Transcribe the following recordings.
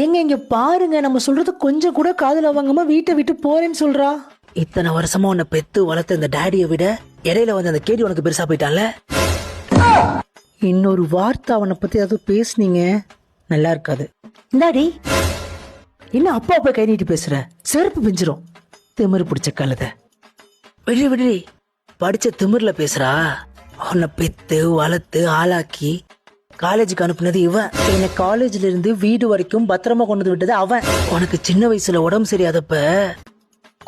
ஏங்க இங்க பாருங்க, நம்ம சொல்றது கொஞ்சம் கூட காதுல வாங்காம வீட்டை விட்டு போறேன்னு சொல்றா. இத்தனை வருஷமா உன்னை பெத்து வளர்த்த இந்த டேடியை விட இடையில வந்து அந்த கேடி உனக்கு பெருசா போயிட்டான்ல. இன்னொரு வார்த்தை அவனை பத்தி ஏதாவது பேசுனீங்க நல்லா இருக்காது. இந்தாடி, என்ன அப்பா போய் கை நீட்டி பேசுற? செருப்பு பிஞ்சிரும். திமிரு பிடிச்ச கழுத. விடு விடு, படிச்ச திமிர்ல பேசுறா. உன்னை பெத்து வளர்த்து ஆளாக்கி காலேஜுக்கு அனுப்புனது இவன். என்னை காலேஜ்ல இருந்து வீடு வரைக்கும் பத்திரமா கொண்டு விட்டது அவன். உனக்கு சின்ன வயசுல உடம்பு சரியாதப்ப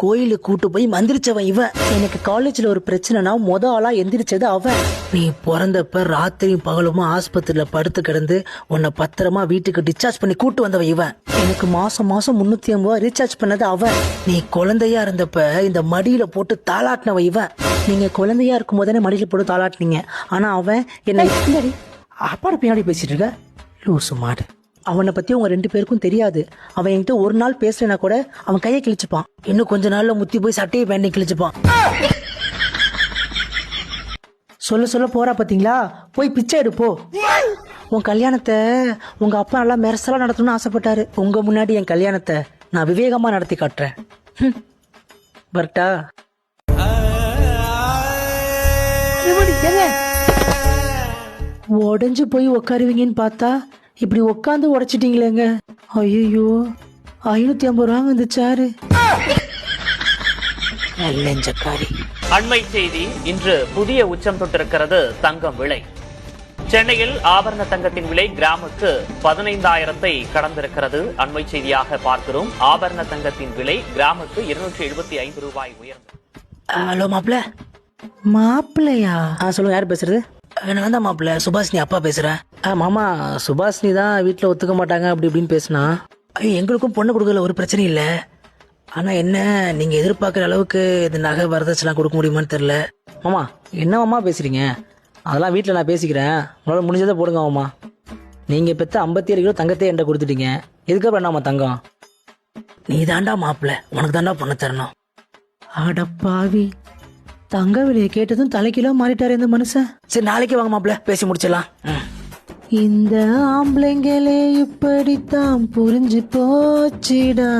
கோயிலுக்கு கூட்டு போய் மந்திரிச்சவன் இவன். எனக்கு காலேஜ்ல ஒரு பிரச்சனைனா ஆளா எந்திரிச்சது அவன். நீ பிறந்தப்ப ராத்திரியும் பகலுமா ஆஸ்பத்திரியில படுத்து கிடந்து உன்னை பத்திரமா வீட்டுக்கு டிஸ்சார்ஜ் பண்ணி கூட்டு வந்தவன் இவன். எனக்கு மாசம் 350 ரீசார்ஜ் பண்ணது அவன். நீ குழந்தையா இருந்தப்ப இந்த மடியில போட்டு தாளாட்டினவன் இவன். நீங்க குழந்தையா இருக்கும் போதே மடியில போட்டு தாளாட்டினீங்க. ஆனா அவன் என்ன அப்பாட பின்னாடி பேசிட்டு இருக்க லூசு மாடு. அவனை பத்தி உங்க 2 பேருக்கும் தெரியாது. அவன் என்கிட்ட ஒரு நாள் பேசலனா கூட அவன் கையை கிழிச்சுப்பான். இன்னும் கொஞ்ச நாள்ல முத்தி போய் சட்டையை பேண்டி கிழிச்சுப்பான். சொல்ல போறா பாத்தீங்களா? போய் பிச்சை எடுப்போ. உன் கல்யாணத்தை உங்க அப்பா நல்லா மெரசலா நடத்தணும்னு ஆசைப்பட்டாரு. உங்க முன்னாடி என் கல்யாணத்தை நான் விவேகமா நடத்தி காட்டுறேன். வரட்டா? உடஞ்சு போய் உக்காருவீங்கன்னு பார்த்தா இப்படி உக்காந்து உடைச்சிட்டீங்களேங்க. ஐயோ, 550 ரூபா வந்துச்சாரு. அண்மை செய்தி. இன்று புதிய உச்சம் தொட்டிருக்கிறது தங்கம் விலை. சென்னையில் ஆபரண தங்கத்தின் விலை கிராமுக்கு 15,000 கடந்திருக்கிறது. அண்மை செய்தியாக பார்க்கிறோம். ஆபரண தங்கத்தின் விலை கிராமுக்கு 275 ரூபாய் உயர்ந்தது. ஹலோ மாப்பிள்ள. மாப்பிள்ளையா? சொல்லுங்க, யார் பேசுறது? நான் தான் மாப்பிள்ள, சுபாஷினி அப்பா பேசுறேன். மாமா, சுபாஷினி தான் வீட்டுல ஒத்துக்க மாட்டாங்க அப்படி இப்படின்னு பேசினா. எங்களுக்கும் பொண்ணு கொடுக்கல, ஒரு பிரச்சனையும் இல்லை. ஆனா என்ன, நீங்க எதிர்பார்க்குற அளவுக்கு இந்த நகை வரதட்சணை கொடுக்க முடியுமான்னு தெரியல. மாமா என்ன மாமா பேசுறீங்க? அதெல்லாம் வீட்டில் நான் பேசிக்கிறேன். உங்களால் முடிஞ்சதை போடுங்க மாமா. நீங்க பெற்ற 57 கிலோ தங்கத்தையே என்கிட்ட கொடுத்துட்டீங்க. எதுக்கு வேண்டாமா தங்கம்? நீ தாண்டா மாப்பிள்ள, உனக்கு தாண்டா பொண்ணு தரணும். அடப்பாவி, தங்க விலையை கேட்டதும் தலைக்கிலோ மாறிட்டாரு இந்த மனுஷன். சரி, நாளைக்கு வாங்க மாப்பிள்ள, பேசி முடிச்சிடலாம். இந்த ஆம்பளைங்களே இப்படித்தான் புரிஞ்சு போச்சுடா.